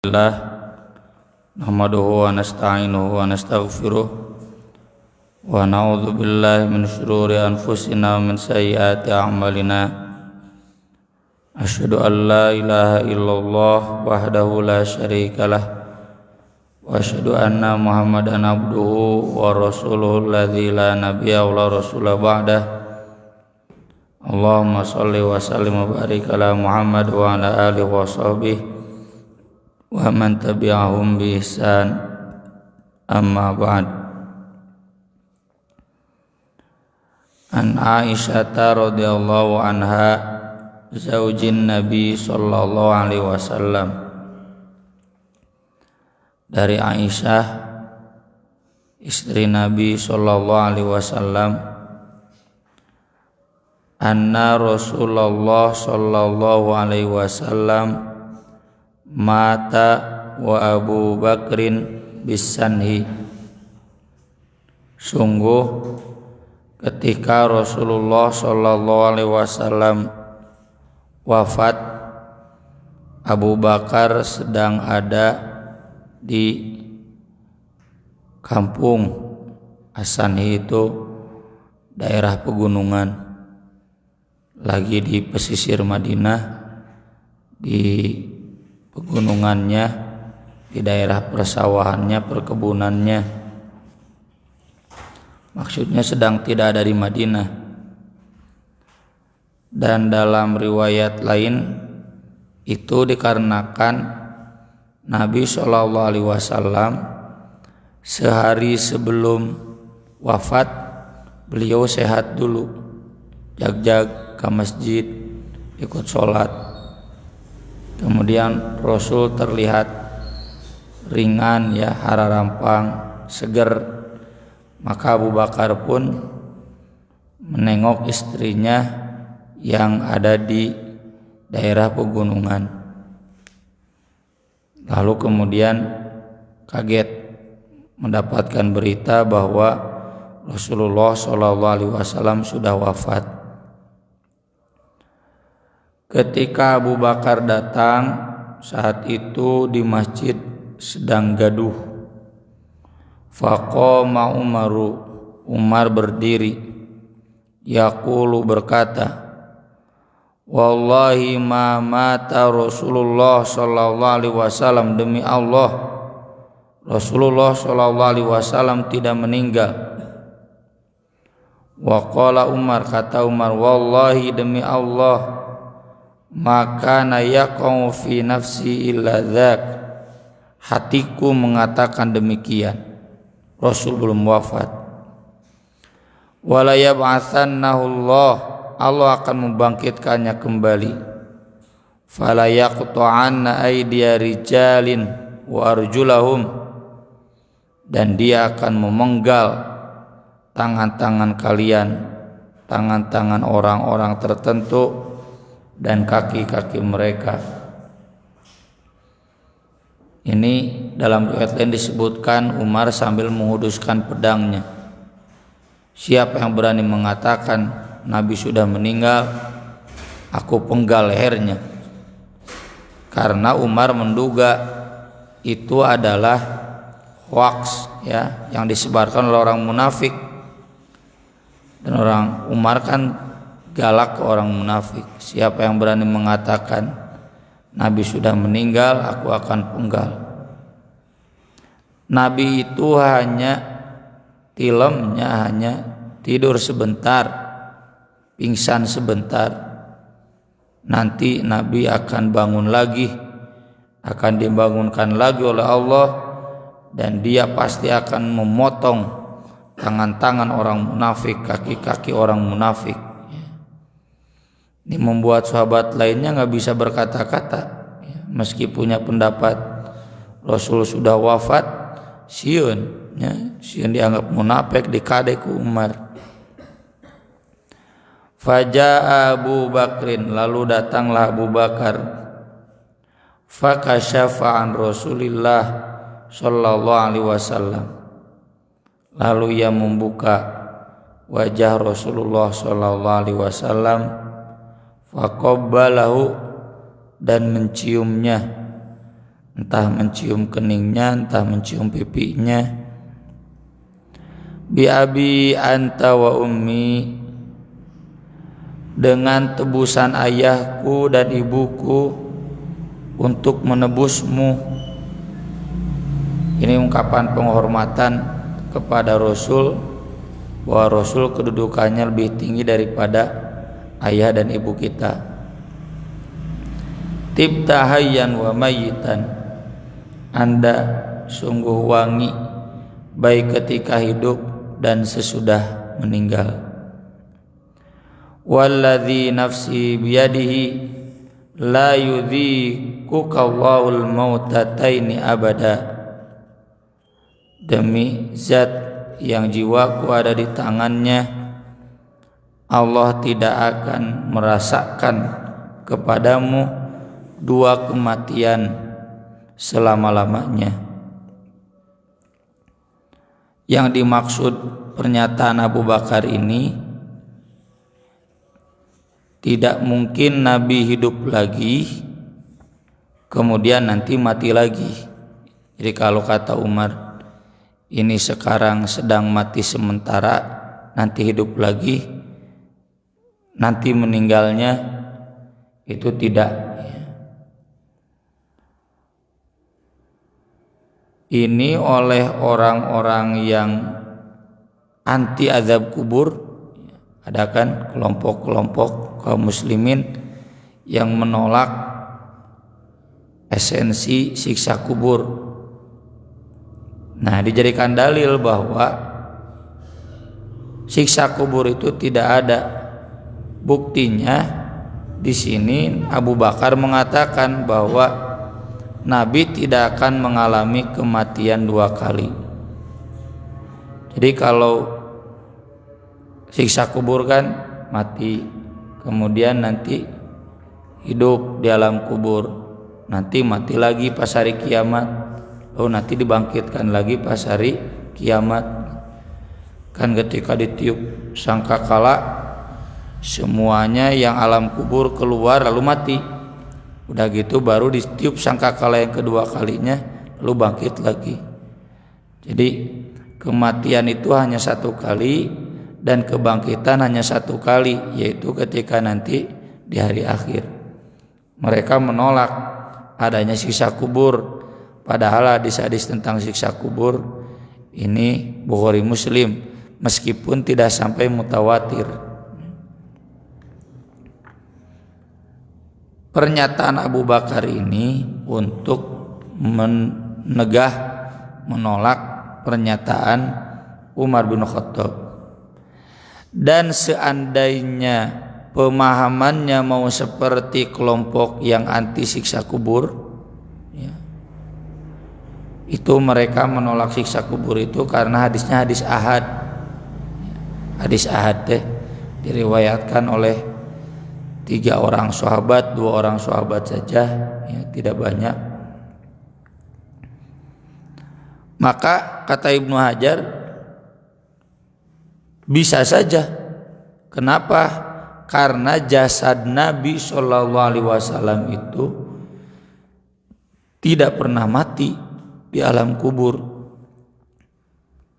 Alhamdulillah nahmaduhu wa nasta'inuhu wa nastaghfiruh wa na'udzu billahi min shururi anfusina wa min sayyiati a'malina. Asyhadu an la ilaha illallah wahdahu la syarikalah wa asyhadu anna Muhammadan abduhu wa rasuluhu alladzi la nabiyya wa la rasula ba'dah. Allahumma shalli wa sallim wa barik ala Muhammad wa ala alihi wa sahbihi wa man tabi'ahum bi ihsan, amma ba'd. An Aisyah radhiyallahu anha zaujin Nabi sallallahu alaihi wasallam, dari Aisyah istri Nabi sallallahu alaihi wasallam, anna Rasulullah sallallahu alaihi wasallam mata wa Abu Bakrin bisanhi. Sungguh ketika Rasulullah sallallahu alaihi wasallam wafat, Abu Bakar sedang ada di kampung As-Sanhi, itu daerah pegunungan, lagi di pesisir Madinah, di pegunungannya, di daerah persawahannya, perkebunannya. Maksudnya sedang tidak ada di Madinah. Dan dalam riwayat lain itu dikarenakan Nabi SAW sehari sebelum wafat beliau sehat dulu, jag-jag ke masjid, ikut sholat. Kemudian Rasul terlihat ringan, hara rampang, seger. Maka Abu Bakar pun menengok istrinya yang ada di daerah pegunungan. Lalu kemudian kaget mendapatkan berita bahwa Rasulullah SAW sudah wafat. Ketika Abu Bakar datang, saat itu di masjid sedang gaduh. Faqama Umaru, Umar berdiri, yaqulu berkata, wallahi ma mata Rasulullah sallallahu alaihi wasallam, demi Allah Rasulullah sallallahu alaihi wasallam tidak meninggal. Wa qala Umar, kata Umar, wallahi demi Allah, maka nayaqau fi nafsi illa dzak, hatiku mengatakan demikian, Rasul belum wafat. Wala yab'atsannahu Allah akan membangkitkannya kembali. Fala yaqta'anna aydiya rijalin wa arjulahum, dan dia akan memenggal tangan-tangan kalian, tangan-tangan orang-orang tertentu dan kaki-kaki mereka. Ini dalam riwayat lain disebutkan Umar sambil menghuduskan pedangnya. Siapa yang berani mengatakan Nabi sudah meninggal, aku penggal lehernya. Karena Umar menduga itu adalah hoax, yang disebarkan oleh orang munafik. Dan orang Umar kan galak ke orang munafik. Siapa yang berani mengatakan Nabi sudah meninggal, aku akan penggal. Nabi itu hanya tilemnya, hanya tidur sebentar, pingsan sebentar. Nanti Nabi akan bangun lagi, akan dibangunkan lagi oleh Allah, dan dia pasti akan memotong tangan-tangan orang munafik, kaki-kaki orang munafik. Ini membuat sahabat lainnya gak bisa berkata-kata, meski punya pendapat Rasul sudah wafat, sieun dianggap munafik, dikadek ku Umar. Faja'a Abu Bakrin, lalu datanglah Abu Bakar. Fakasyafa an Rasulillah sallallahu alaihi wasallam, lalu ia membuka wajah Rasulullah sallallahu alaihi wasallam. Faqabbalahu, dan menciumnya. entah mencium keningnya, entah mencium pipinya. Bi abi anta wa ummi, dengan tebusan ayahku dan ibuku untuk menebusmu. Ini ungkapan penghormatan kepada Rasul, bahwa Rasul kedudukannya lebih tinggi daripada ayah dan ibu kita. Tibta hayyan wa mayitan, Anda sungguh wangi baik ketika hidup dan sesudah meninggal. Walladzi nafsi biyadihi la yudhikuka Allahul mautataini abada, demi zat yang jiwaku ada di tangannya, Allah tidak akan merasakan kepadamu dua kematian selama-lamanya. Yang dimaksud pernyataan Abu Bakar ini, tidak mungkin Nabi hidup lagi kemudian nanti mati lagi. Jadi kalau kata Umar, ini sekarang sedang mati sementara, nanti hidup lagi, nanti meninggalnya, itu tidak. Ini oleh orang-orang yang anti azab kubur. Ada kan kelompok-kelompok kaum muslimin yang menolak esensi siksa kubur. Nah, dijadikan dalil bahwa siksa kubur itu tidak ada. Buktinya di sini Abu Bakar mengatakan bahwa Nabi tidak akan mengalami kematian dua kali. Jadi kalau siksa kubur kan mati, kemudian nanti hidup di alam kubur, nanti mati lagi pas hari kiamat, lalu nanti dibangkitkan lagi pas hari kiamat. Kan ketika ditiup sangkakala, semuanya yang alam kubur keluar lalu mati. Udah gitu baru ditiup sangkakala yang kedua kalinya, lalu bangkit lagi. Jadi kematian itu hanya satu kali dan kebangkitan hanya satu kali, yaitu ketika nanti di hari akhir. Mereka menolak adanya siksa kubur, padahal hadis-hadis tentang siksa kubur ini Bukhari Muslim, meskipun tidak sampai mutawatir. Pernyataan Abu Bakar ini untuk menolak pernyataan Umar bin Khattab. Dan seandainya pemahamannya mau seperti kelompok yang anti siksa kubur, ya, itu mereka menolak siksa kubur itu karena hadisnya hadis ahad. Hadis ahad diriwayatkan oleh 3 orang sahabat, 2 orang sahabat saja, ya, tidak banyak. Maka kata Ibnu Hajar, bisa saja. Kenapa? Karena jasad Nabi SAW itu tidak pernah mati di alam kubur.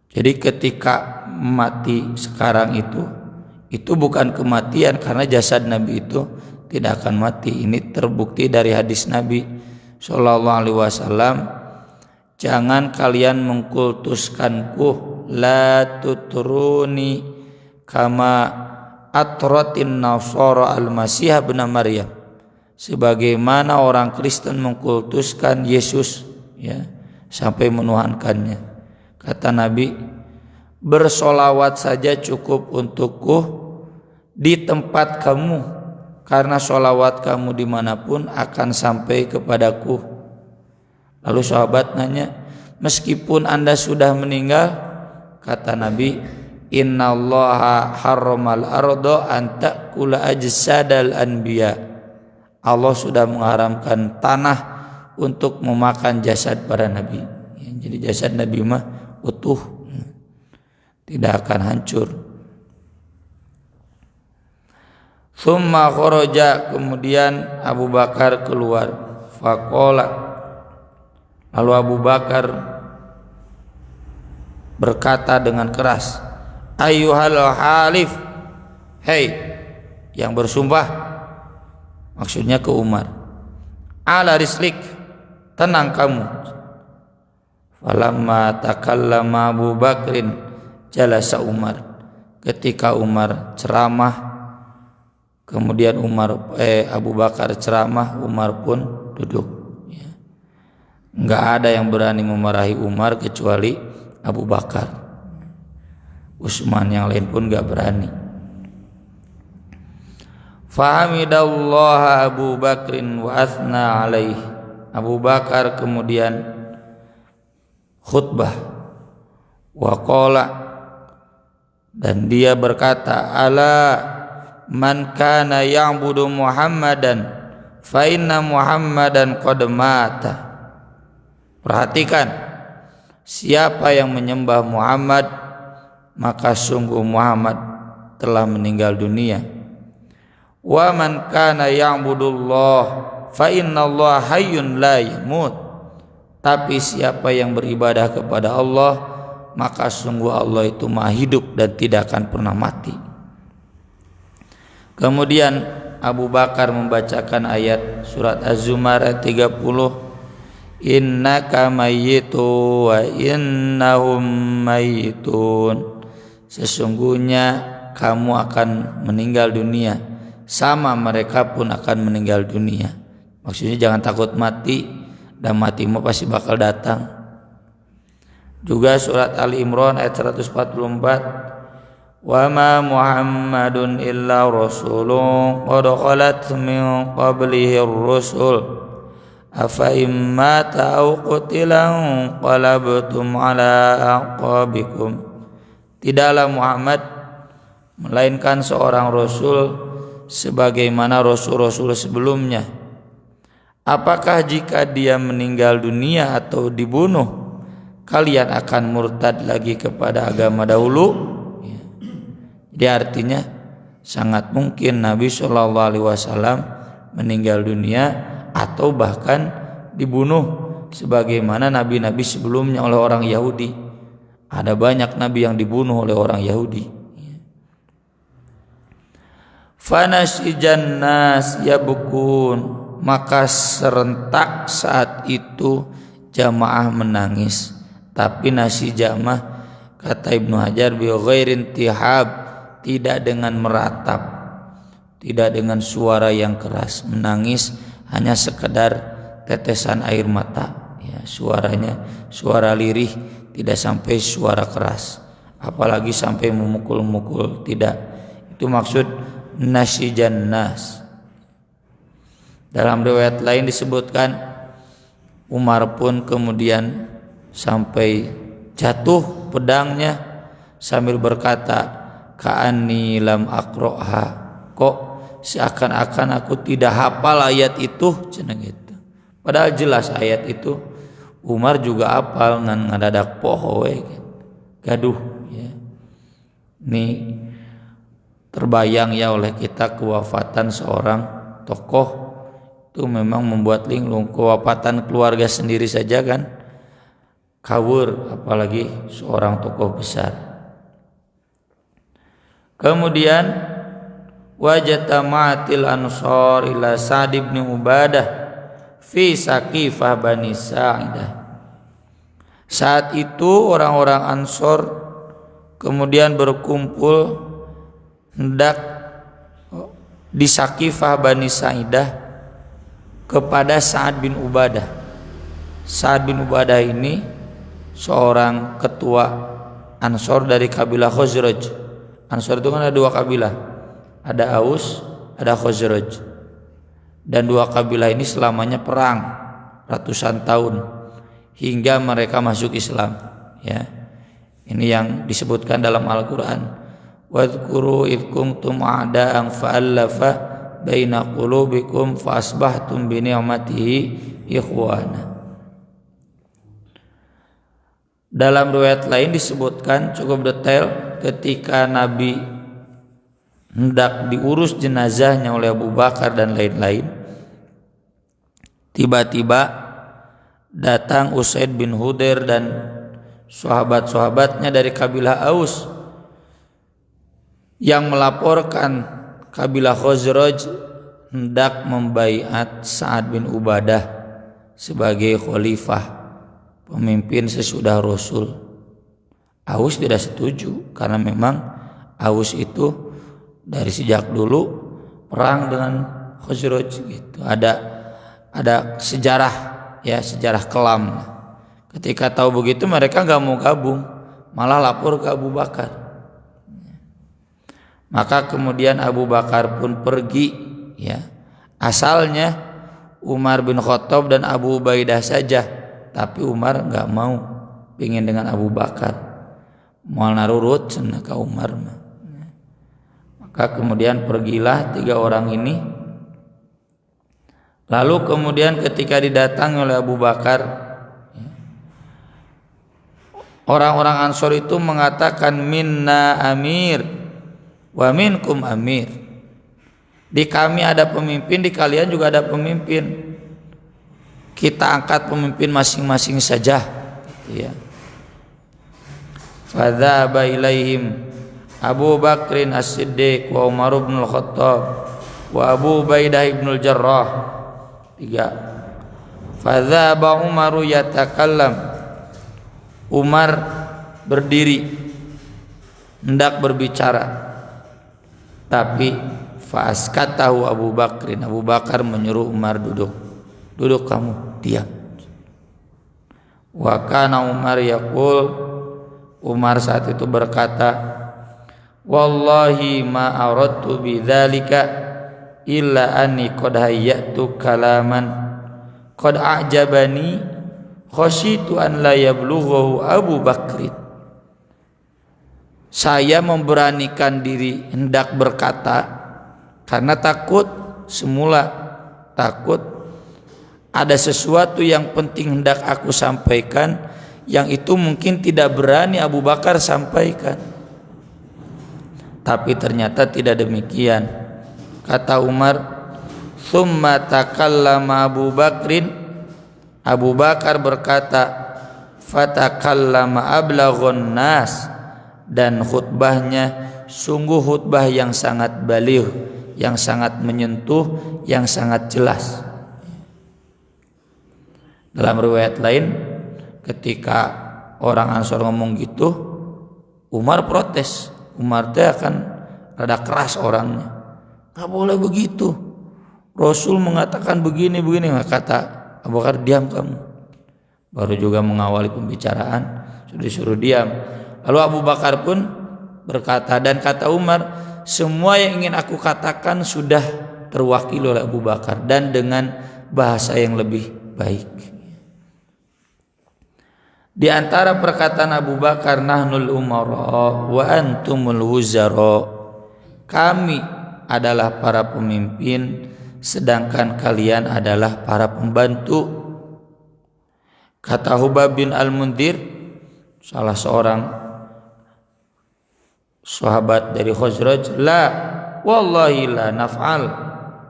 Jadi ketika mati sekarang itu bukan kematian, karena jasad Nabi itu tidak akan mati. Ini terbukti dari hadis Nabi SAW, jangan kalian mengkultuskanku, la tutruni kama atratin nasara al-masih ibn Maryam, sebagaimana orang Kristen mengkultuskan Yesus, ya, sampai menuhankannya. Kata Nabi, bersolawat saja cukup untukku di tempat kamu, karena solawat kamu dimanapun akan sampai kepadaku. Lalu sahabat nanya, meskipun Anda sudah meninggal? Kata Nabi, innallaha harramal arda an ta'kula ajsadal anbiya. Allah sudah mengharamkan tanah untuk memakan jasad para nabi. Jadi jasad Nabi mah utuh, tidak akan hancur. Tsumma kharaja, kemudian Abu Bakar keluar. Faqala, Lalu Abu Bakar berkata dengan keras, "Ayyuhal halif, hei yang bersumpah," maksudnya ke Umar, "ala rislik, tenang kamu." Falamma takallama Abu Bakrin jalasa Umar. Ketika Umar ceramah, kemudian Abu Bakar ceramah, Umar pun duduk. Enggak ada yang berani memarahi Umar kecuali Abu Bakar. Utsman yang lain pun enggak berani. Fahamidallaha Abu Bakrin wa athna alaih. Abu Bakar kemudian khutbah wa qala, dan dia berkata, "Ala man kana ya'budu Muhammadan fa inna Muhammadan qad mata." Perhatikan, siapa yang menyembah Muhammad, maka sungguh Muhammad telah meninggal dunia. Wa man kana ya'budullah fa innallaha hayyun la yamut. Tapi siapa yang beribadah kepada Allah, maka sungguh Allah itu maha hidup dan tidak akan pernah mati. Kemudian Abu Bakar membacakan ayat surat Az-Zumar ayat 30, "Innaka mayyitu wa innahum mayyitun." Sesungguhnya kamu akan meninggal dunia, sama mereka pun akan meninggal dunia. Maksudnya jangan takut mati, dan matimu pasti bakal datang. Juga surat Ali Imran ayat 144, "Wa ma Muhammadun illa rasulun qad khalat min qablihi ar-rusul afa imma ta'u qutilan qalabtum ala aqabikum." Tidaklah Muhammad melainkan seorang rasul sebagaimana rasul-rasul sebelumnya. Apakah jika dia meninggal dunia atau dibunuh, kalian akan murtad lagi kepada agama dahulu? Jadi artinya sangat mungkin Nabi SAW meninggal dunia atau bahkan dibunuh sebagaimana nabi-nabi sebelumnya oleh orang Yahudi. Ada banyak nabi yang dibunuh oleh orang Yahudi. Fanasijan nas yabkun, maka serentak saat itu jamaah menangis. Tapi nasi jamaah, kata Ibnu Hajar, bi ghairin tihab, tidak dengan meratap, tidak dengan suara yang keras. Menangis hanya sekedar tetesan air mata, ya, suaranya suara lirih, tidak sampai suara keras, apalagi sampai memukul-mukul, tidak. Itu maksud nasijan nas. Dalam riwayat lain disebutkan Umar pun kemudian sampai jatuh pedangnya sambil berkata, "Ka'anni lam aqra'ha." Kok seakan-akan aku tidak hafal ayat itu, cenah gitu. Padahal jelas ayat itu Umar juga hafal, ngan ngadadak poho we gitu. Gaduh ya. Ini terbayang ya oleh kita kewafatan seorang tokoh itu memang membuat linglung. Kewafatan keluarga sendiri saja kan kawur, apalagi seorang tokoh besar. Kemudian wajatamatil ansor ila Sa'd bin Ubadah fi Saqifah Bani Sa'idah. Saat itu orang-orang Ansor kemudian berkumpul hendak di Saqifah Bani Sa'idah kepada Sa'ad bin Ubadah. Sa'ad bin Ubadah ini seorang ketua Ansor dari kabilah Khazraj. Ansor itu kan ada dua kabilah, ada Aus, ada Khazraj. Dan dua kabilah ini selamanya perang ratusan tahun hingga mereka masuk Islam. Ya, ini yang disebutkan dalam Al-Quran. Wadhkuru idh kuntum a'da'an fa'allafa baina qulubikum fa asbahtum bi ni'matihi ikhwana. Dalam riwayat lain disebutkan cukup detail ketika Nabi hendak diurus jenazahnya oleh Abu Bakar dan lain-lain. Tiba-tiba datang Usaid bin Hudair dan sahabat-sahabatnya dari kabilah Aus yang melaporkan kabilah Khazraj hendak membaiat Sa'ad bin Ubadah sebagai khalifah, pemimpin sesudah Rasul. Aus tidak setuju karena memang Aus itu dari sejak dulu perang dengan Khazraj gitu. Ada sejarah ya, sejarah kelam. Ketika tahu begitu mereka nggak mau gabung, malah lapor ke Abu Bakar. Maka kemudian Abu Bakar pun pergi ya. Asalnya Umar bin Khattab dan Abu Ubaidah saja, tapi Umar nggak mau, pingin dengan Abu Bakar. Mau narurut cenah ka Umar. Maka kemudian pergilah 3 orang ini. Lalu kemudian ketika didatangi oleh Abu Bakar, orang-orang Ansor itu mengatakan minna amir wa minkum amir. Di kami ada pemimpin, di kalian juga ada pemimpin. Kita angkat pemimpin masing-masing saja. Ya. Fadzaba ilaihim Abu Bakrin As-Siddiq wa Umar bin Al-Khattab wa Abu Ubaidah bin Al-Jarrah. 3. Fadzaba Umar yatakallam. Umar berdiri hendak berbicara. Tapi faaskatahu Abu Bakrin. Abu Bakar menyuruh Umar duduk. Duduk kamu, diam. Wa kana Umar yaqul. Umar saat itu berkata, wallahi ma aradtu bidzalika illa anni qad hayyatu kalaman qad a'jabani khasyitu an la yablughahu Abu Bakrin. Saya memberanikan diri hendak berkata karena takut, semula takut ada sesuatu yang penting hendak aku sampaikan yang itu mungkin tidak berani Abu Bakar sampaikan. Tapi ternyata tidak demikian. Kata Umar, "Tsumma takallama Abu Bakrin." Abu Bakar berkata, "Fatakallama ablaghun nas." Dan khutbahnya sungguh khutbah yang sangat baligh, yang sangat menyentuh, yang sangat jelas. Dalam riwayat lain, ketika orang Ansor ngomong gitu, Umar protes. Umar teh akan rada keras orangnya. Gak boleh begitu. Rasul mengatakan begini. Kata Abu Bakar, diam kamu. Baru juga mengawali pembicaraan, sudah disuruh diam. Lalu Abu Bakar pun berkata, dan kata Umar, semua yang ingin aku katakan sudah terwakili oleh Abu Bakar dan dengan bahasa yang lebih baik. Di antara perkataan Abu Bakar, nahnul umara wa antumul wuzara. Kami adalah para pemimpin sedangkan kalian adalah para pembantu. Kata Hubab bin Al-Mundhir, salah seorang sahabat dari Khazraj, la wallahi la naf'al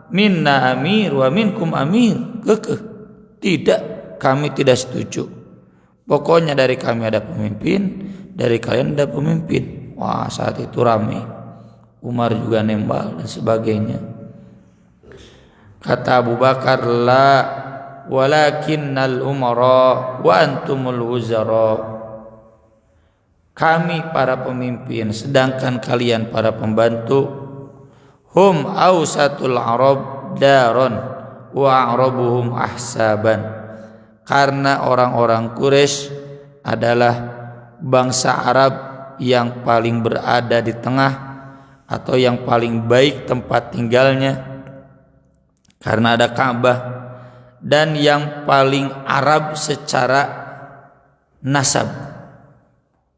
minna amir wa minkum amir. Tidak, kami tidak setuju. Pokoknya dari kami ada pemimpin, dari kalian ada pemimpin. Wah, saat itu ramai. Umar juga nembal dan sebagainya. Kata Abu Bakar, la walakinnal umara wa antumul wuzara. Kami para pemimpin sedangkan kalian para pembantu. Hum ausatul arab daron wa arabuhum ahsaban. Karena orang-orang Quraisy adalah bangsa Arab yang paling berada di tengah atau yang paling baik tempat tinggalnya karena ada Ka'bah, dan yang paling Arab secara nasab.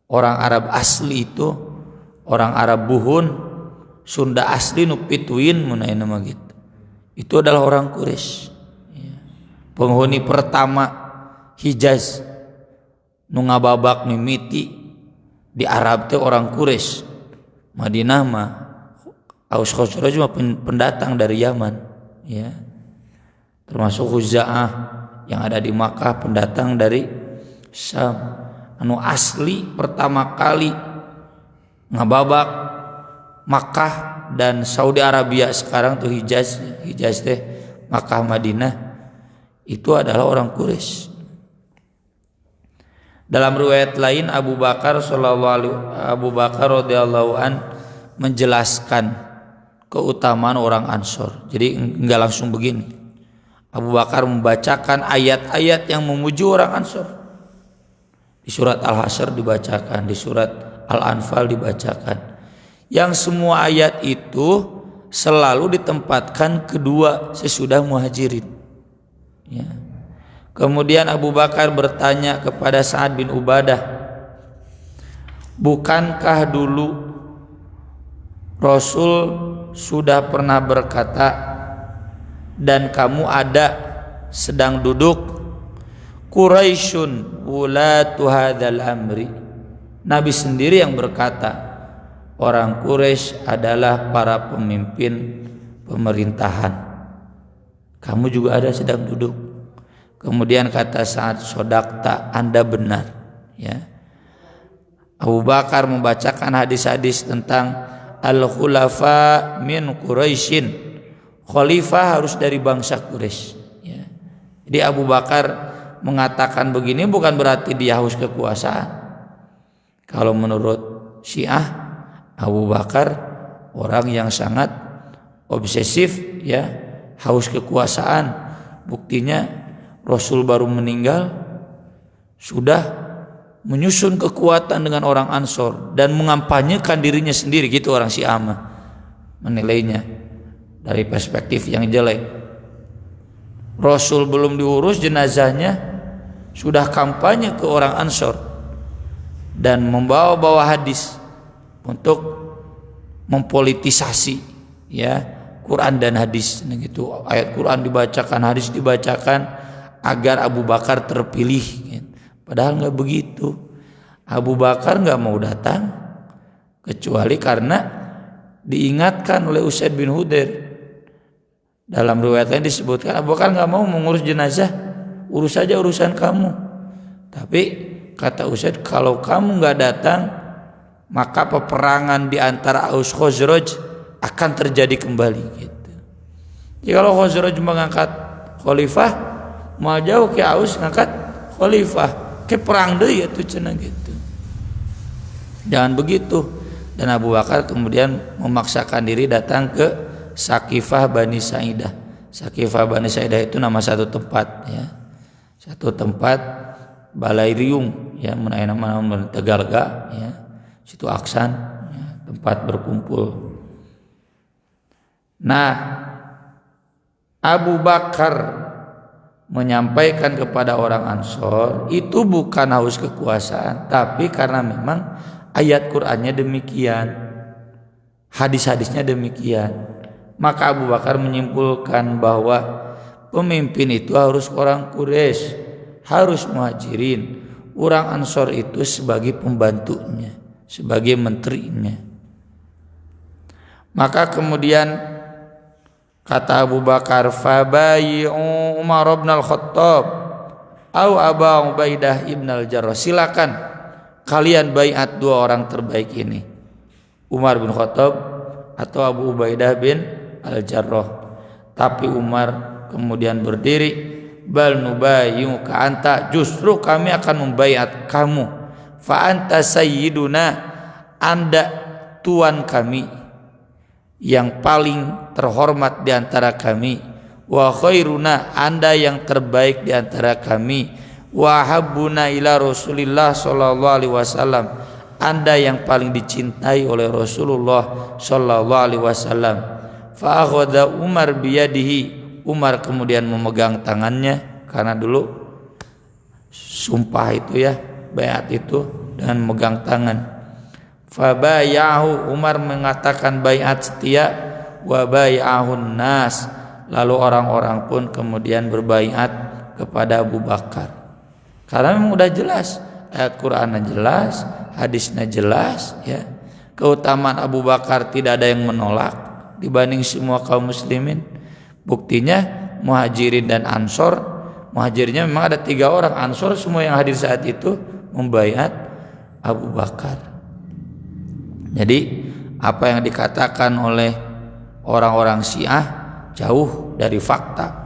Orang Arab asli itu orang Arab buhun, Sunda asli nu pituin mun aya nama gitu. Itu adalah orang Quraisy. Penghuni pertama Hijaz nu ngababak mimiti di Arab teh orang Quraisy. Madinah mah Aus Khazraj mah pendatang dari Yaman, ya. Termasuk Khuza'ah yang ada di Makkah, pendatang dari Syam anu asli pertama kali ngababak Makkah dan Saudi Arabia sekarang tuh Hijaz teh Makkah Madinah itu adalah orang Quraisy. Dalam riwayat lain Abu Bakar radhiyallahu an menjelaskan keutamaan orang Ansor. Jadi enggak langsung begini. Abu Bakar membacakan ayat-ayat yang memuji orang Ansor. Di surat Al-Hasyr dibacakan, di surat Al-Anfal dibacakan. Yang semua ayat itu selalu ditempatkan kedua sesudah Muhajirin. Ya. Kemudian Abu Bakar bertanya kepada Sa'ad bin Ubadah, bukankah dulu Rasul sudah pernah berkata dan kamu ada sedang duduk, Quraisyun wulatu hadzal amri. Nabi sendiri yang berkata, orang Quraisy adalah para pemimpin pemerintahan. Kamu juga ada sedang duduk. Kemudian kata Sa'ad, sodakta, Anda benar. Ya. Abu Bakar membacakan hadis-hadis tentang al-khulafa min Quraisyin. Khalifah harus dari bangsa Quraisy. Ya. Jadi Abu Bakar mengatakan begini bukan berarti dia haus kekuasaan. Kalau menurut Syiah, Abu Bakar orang yang sangat obsesif, ya, haus kekuasaan. Buktinya Rasul baru meninggal sudah menyusun kekuatan dengan orang Ansor dan mengampanyekan dirinya sendiri, gitu orang Syiah menilainya dari perspektif yang jelek. Rasul belum diurus jenazahnya sudah kampanye ke orang Ansor dan membawa-bawa hadis untuk mempolitisasi, ya, Quran dan hadis gitu. Ayat Quran dibacakan, hadis dibacakan agar Abu Bakar terpilih. Padahal nggak begitu. Abu Bakar nggak mau datang kecuali karena diingatkan oleh Usaid bin Hudair. Dalam riwayat lain disebutkan Abu Bakar nggak mau mengurus jenazah, urus saja urusan kamu. Tapi kata Usaid, kalau kamu nggak datang maka peperangan di antara Aus Khazraj akan terjadi kembali. Gitu. Jadi kalau Khazraj mengangkat khalifah, mau jauh ke Aus ngangkat khalifah, ke perang deui atuh cenah gitu. Jangan begitu. Dan Abu Bakar kemudian memaksakan diri datang ke Sakifah Bani Sa'idah. Sakifah Bani Sa'idah itu nama satu tempat, ya. Satu tempat balai riung, ya, menai nama Tegalga, ya. Situ Aksan, ya, tempat berkumpul. Nah, Abu Bakar menyampaikan kepada orang Ansor itu bukan haus kekuasaan, tapi karena memang ayat Qur'annya demikian, hadis-hadisnya demikian. Maka Abu Bakar menyimpulkan bahwa pemimpin itu harus orang Quraisy, harus Muhajirin. Orang Ansor itu sebagai pembantunya, sebagai menterinya. Maka kemudian kata Abu Bakar, fabayi'u Umar bin Al-Khattab au Aba Ubaidah ibn Al-Jarrah. Silakan kalian baiat dua orang terbaik ini, Umar bin Khattab atau Abu Ubaidah bin Al-Jarrah. Tapi Umar kemudian berdiri, bal nubayyi'uka anta, justru kami akan membaiat kamu. Fa anta sayyiduna, Anda tuan kami yang paling terhormat di antara kami. Wa khairuna, Anda yang terbaik di antara kami. Wa habbuna ila Rasulillah sallallahu alaihi wasallam, Anda yang paling dicintai oleh Rasulullah sallallahu alaihi wasallam. Fa akhadha Umar biyadihi, Umar kemudian memegang tangannya, karena dulu sumpah itu, ya, baiat itu dengan memegang tangan. Fabayahu, Umar mengatakan baiat setia, wa bai'ahun nas, lalu orang-orang pun kemudian berbaiat kepada Abu Bakar. Karena memang udah jelas, ayat Qur'annya jelas, hadisnya jelas, ya. Keutamaan Abu Bakar tidak ada yang menolak dibanding semua kaum muslimin. Buktinya Muhajirin dan Ansor Muhajirnya memang ada 3 orang. Ansor semua yang hadir saat itu membaiat Abu Bakar. Jadi apa yang dikatakan oleh orang-orang Syiah jauh dari fakta.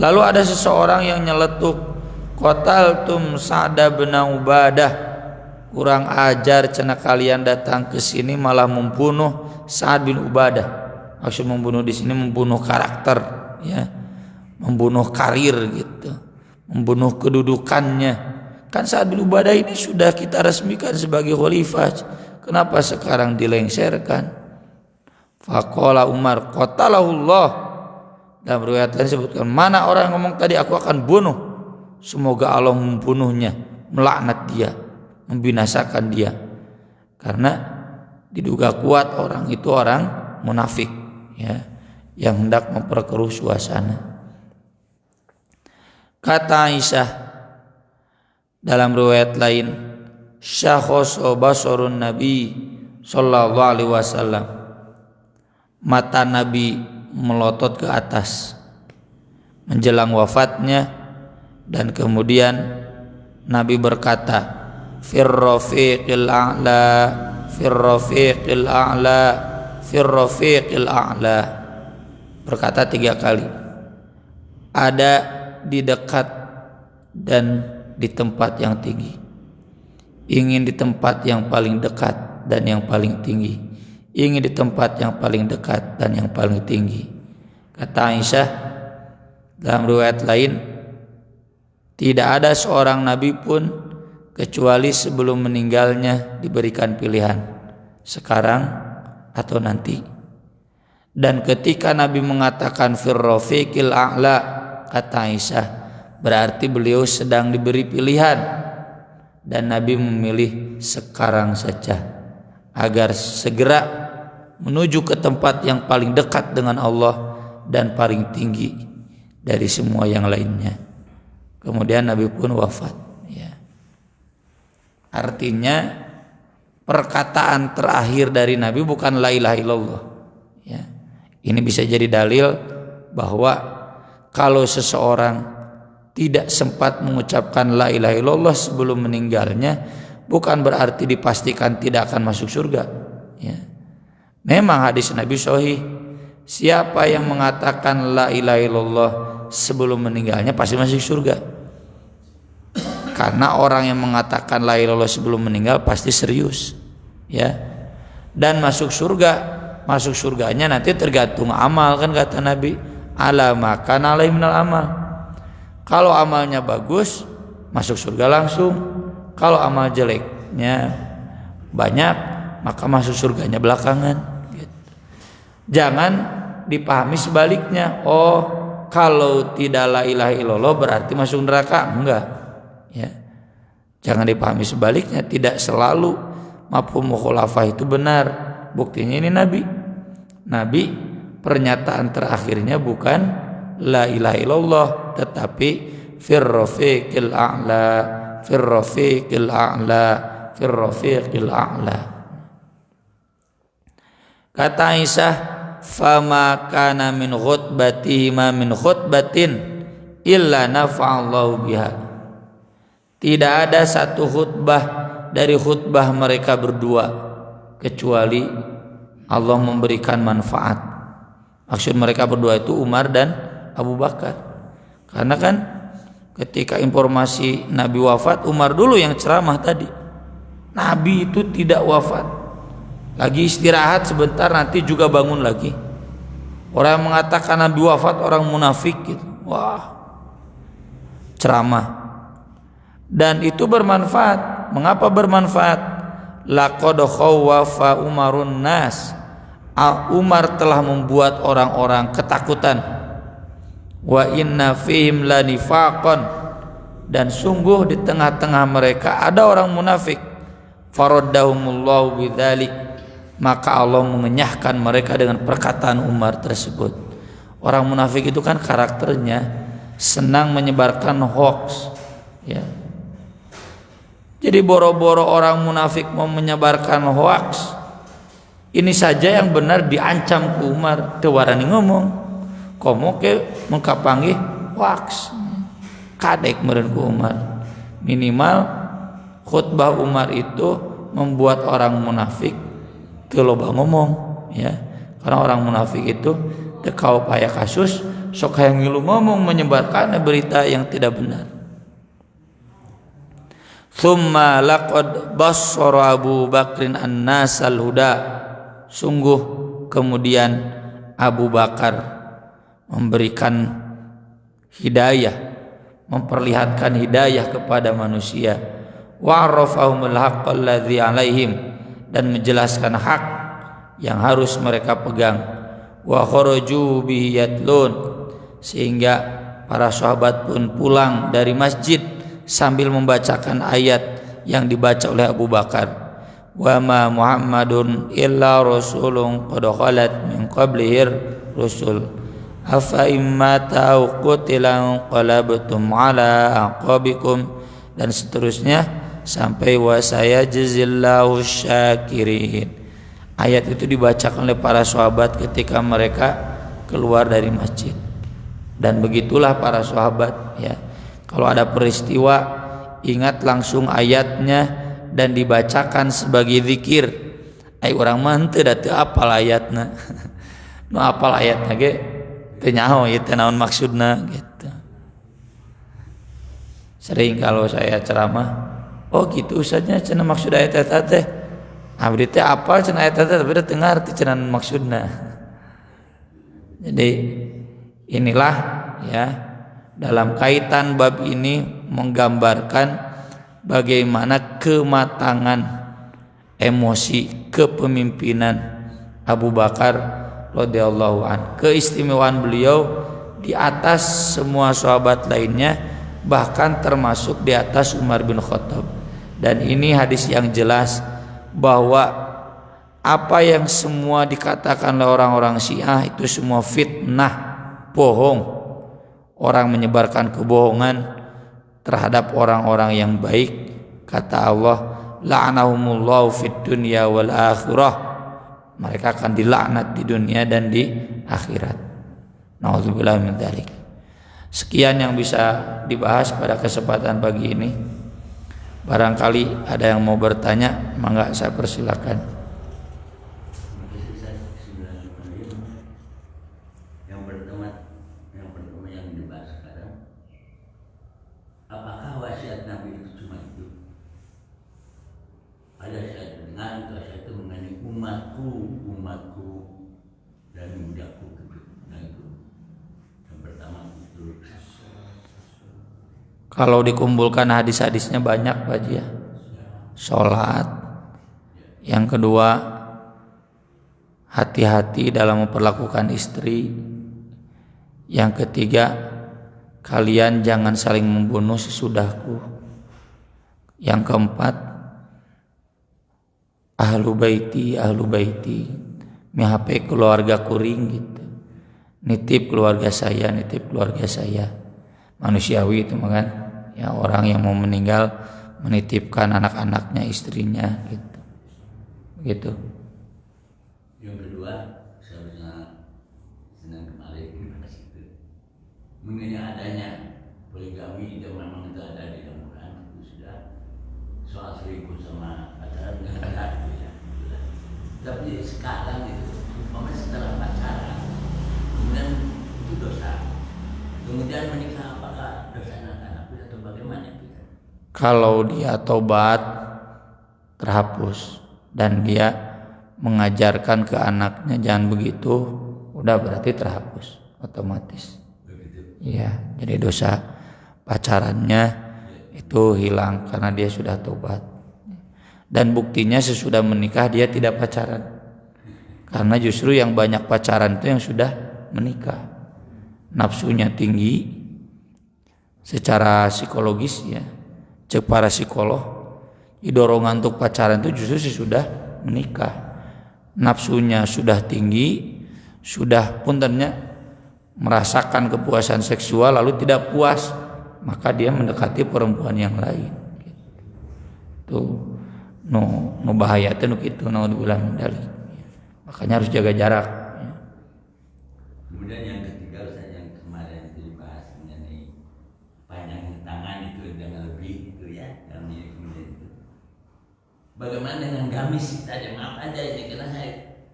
Lalu ada seseorang yang nyeletuk, qataltum Sa'd bin Ubadah, kurang ajar cenah kalian datang ke sini malah membunuh Sa'd bin Ubadah. Maksud membunuh di sini membunuh karakter, ya, membunuh karir gitu, membunuh kedudukannya. Kan Sa'd bin Ubadah ini sudah kita resmikan sebagai khalifah, kenapa sekarang dilengserkan? Faqala Umar qatalahullah. Dalam riwayat lain disebutkan, mana orang yang ngomong tadi aku akan bunuh, semoga Allah membunuhnya, melaknat dia, membinasakan dia. Karena diduga kuat orang itu orang munafik, ya, yang hendak memperkeruh suasana. Kata Aisyah dalam riwayat lain, syakhoso basarun Nabi sallallahu alaihi wasallam, mata Nabi melotot ke atas menjelang wafatnya, dan kemudian Nabi berkata, firrafiqil a'la, firrafiqil a'la, firrafiqil a'la, berkata 3 kali, ada di dekat dan di tempat yang tinggi, ingin di tempat yang paling dekat dan yang paling tinggi, ingin di tempat yang paling dekat dan yang paling tinggi. Kata Aisyah dalam riwayat lain, tidak ada seorang nabi pun kecuali sebelum meninggalnya diberikan pilihan, sekarang atau nanti. Dan ketika Nabi mengatakan firrafiqil a'la, kata Aisyah, berarti beliau sedang diberi pilihan dan Nabi memilih sekarang saja agar segera menuju ke tempat yang paling dekat dengan Allah dan paling tinggi dari semua yang lainnya. Kemudian Nabi pun wafat, ya. Artinya perkataan terakhir dari Nabi bukan la ilaha illallah, ya. Ini bisa jadi dalil bahwa kalau seseorang tidak sempat mengucapkan la ilaha illallah sebelum meninggalnya, bukan berarti dipastikan tidak akan masuk surga, ya. Memang hadis Nabi sahih, siapa yang mengatakan la ilaha illallah sebelum meninggalnya pasti masuk surga. Karena orang yang mengatakan la ilaha illallah sebelum meninggal pasti serius, ya. Dan masuk surganya nanti tergantung amal, kan kata Nabi, ala makan alaihi minal amal. Kalau amalnya bagus masuk surga langsung. Kalau amal jeleknya banyak, maka masuk surganya belakangan. Jangan dipahami sebaliknya. Oh, kalau tidak la ilaha illallah berarti masuk neraka. Enggak, ya. Jangan dipahami sebaliknya. Tidak selalu mafhum mukhalafah itu benar. Buktinya ini Nabi pernyataan terakhirnya bukan la ilaha illallah, tetapi firrafiqil a'la, firrafiqil a'la, firrafiqil a'la. Kata Aisyah, fama kana min khutbatihi ma min khutbatin illa nafa'allahu biha. Tidak ada satu khutbah dari khutbah mereka berdua kecuali Allah memberikan manfaat. Maksud mereka berdua itu Umar dan Abu Bakar. Karena kan ketika informasi Nabi wafat, Umar dulu yang ceramah tadi. Nabi itu tidak wafat, lagi istirahat sebentar, nanti juga bangun lagi. Orang yang mengatakan Nabi wafat orang munafik gitu. Wah, ceramah. Dan itu bermanfaat. Mengapa bermanfaat? Laqad khawwafa Umarun nas. Umar telah membuat orang-orang ketakutan. Wa inna fihim lanifaqan, dan sungguh di tengah-tengah mereka ada orang munafik. Faraddahumullahu bidzalik, maka Allah mengenyahkan mereka dengan perkataan Umar tersebut. Orang munafik itu kan karakternya senang menyebarkan hoax, ya. Jadi boro-boro orang munafik mau menyebarkan hoax, ini saja yang benar diancam ku Umar, teu warani ngomong. Komo ke mengkapangi hoax. Kadek meureun ku Umar. Minimal khutbah Umar itu membuat orang munafik teu loba ngomong ya. Karena orang munafik itu teu kaop aya kasus sok hayang ngilu ngomong menyebarkan berita yang tidak benar. Tsumma laqad bassara Abu Bakrin an-nasal huda. Sungguh kemudian Abu Bakar memberikan hidayah, memperlihatkan hidayah kepada manusia. Wa arafahumul haqqal ladzi 'alaihim, dan menjelaskan hak yang harus mereka pegang. Wa kharaju bihi yatlun, sehingga para sahabat pun pulang dari masjid sambil membacakan ayat yang dibaca oleh Abu Bakar. Wa ma Muhammadun illa rasulun qad khalat min qablihi rusul afa imma ta'u qutilan qalabtum ala aqabikum, dan seterusnya sampai wa sayajzillahu syakirin. Ayat itu dibacakan oleh para sahabat ketika mereka keluar dari masjid. Dan begitulah para sahabat ya. Kalau ada peristiwa, ingat langsung ayatnya dan dibacakan sebagai zikir. Ai urang mah teu da teu apal ayatna. Nu apal ayatna ge teu nyaho ieu teh naon maksudna gitu. Sering kalau saya ceramah, oh gitu ustaznya cenah maksud ayat eta teh. Abdi teh apal cenah ayat eta tapi teu ngarti cenah maksudna. Jadi inilah ya, dalam kaitan bab ini menggambarkan bagaimana kematangan emosi kepemimpinan Abu Bakar radhiyallahu an, keistimewaan beliau di atas semua sahabat lainnya, bahkan termasuk di atas Umar bin Khattab. Dan ini hadis yang jelas bahwa apa yang semua dikatakan oleh orang-orang Syiah itu semua fitnah, bohong. Orang menyebarkan kebohongan terhadap orang-orang yang baik. Kata Allah, la'anahumullahu fid dunya wal akhirah. Mereka akan dilaknat di dunia dan di akhirat. Nauzubillah min dzalik. Sekian yang bisa dibahas pada kesempatan pagi ini. Barangkali ada yang mau bertanya, mangga saya persilakan. Umatku dan mudahku gitu. Nah itu yang pertama itu. Kalau dikumpulkan hadis-hadisnya banyak Pak Haji ya. Sholat. Yang kedua, hati-hati dalam memperlakukan istri. Yang ketiga, kalian jangan saling membunuh sesudahku. Yang keempat, ahlu baiti mihp keluarga kuring gitu, nitip keluarga saya, manusiawi itu kan ya, orang yang mau meninggal menitipkan anak-anaknya, istrinya gitu. Yang kedua, saya senang kemarin mengenai adanya poligami yang memang itu ada di dalam Quran, itu sudah soal selingkuh sama pacaran nggak ada. Tapi sekarang itu, setelah pacaran, kemudian itu dosa. Kemudian menikah, apakah dosanya akan hapus atau bagaimana? Kalau dia tobat, terhapus, dan dia mengajarkan ke anaknya jangan begitu, udah berarti terhapus otomatis. Iya, jadi dosa pacarannya itu hilang karena dia sudah tobat. Dan buktinya sesudah menikah dia tidak pacaran. Karena justru yang banyak pacaran itu yang sudah menikah. Nafsunya tinggi secara psikologis ya. Cek para psikolog, dorongan untuk pacaran itu justru sesudah menikah. Nafsunya sudah tinggi, sudah puntennya merasakan kepuasan seksual lalu tidak puas, maka dia mendekati perempuan yang lain. Tuh. No bahaya teh nu kitu, naudzubillah min dzalik. Makanya harus jaga jarak ya. Kemudian yang ketiga, Ustaz, yang kemarin itu dibahas mengenai Bagaimana dengan gamis saja, maaf aja ini karena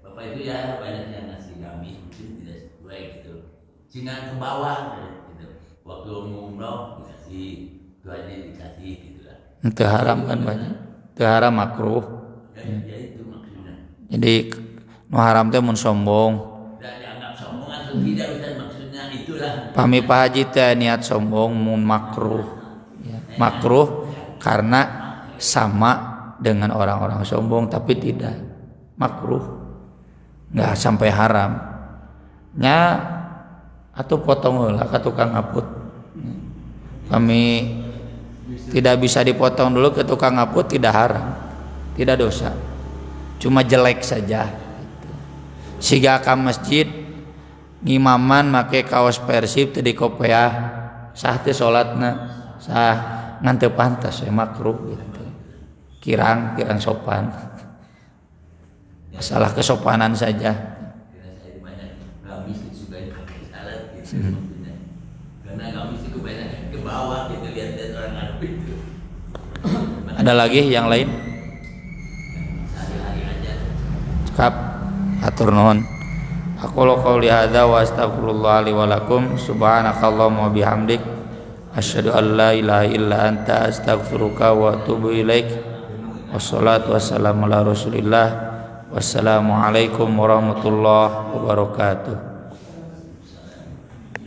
bapak itu ya banyak yang ngasih gamis mungkin tidak sesuai gitu, sehingga ke bawah gitu. Waktu mau umroh dikasih, itu aja dikasih gitu lah. Itu haram kan banyak, itu haram makruh. Ya itu maksudnya. Jadi nu haram teh mun sombong. Dan dianggap sombong atau tidak bisa maksudnya itulah. Pami Pak Haji teh niat sombong mun makruh. Ya, makruh karena sama dengan orang-orang sombong tapi tidak makruh, nggak sampai haram. Nya atau potong heula ka tukang ngaput. Kami tidak bisa dipotong dulu ke tukang ngaput, tidak haram, tidak dosa, cuma jelek saja. Siga ka masjid ngimaman make kaos Persib teu dikopeah, sah teh salatna, sah ngan teu pantas ya makruh gitu. Kirang sopan, masalah kesopanan saja. Karena saya banyak gamis itu suka dipakai salat gitu maksudnya. Karena gamis itu banyak ke bawah gitu, lihat orang Arab itu. Ada lagi yang lain? Sehari-hari aja. Cekap atur nuhun. Aqulu qouli hadza wa astaghfirullah li wa lakum subhanakallahumma wa bihamdik asyhadu an la ilaha illa anta astaghfiruka wa atubu ilaik. Wassalatu wassalamu ala Rasulillah. Wassalamualaikum warahmatullahi wabarakatuh.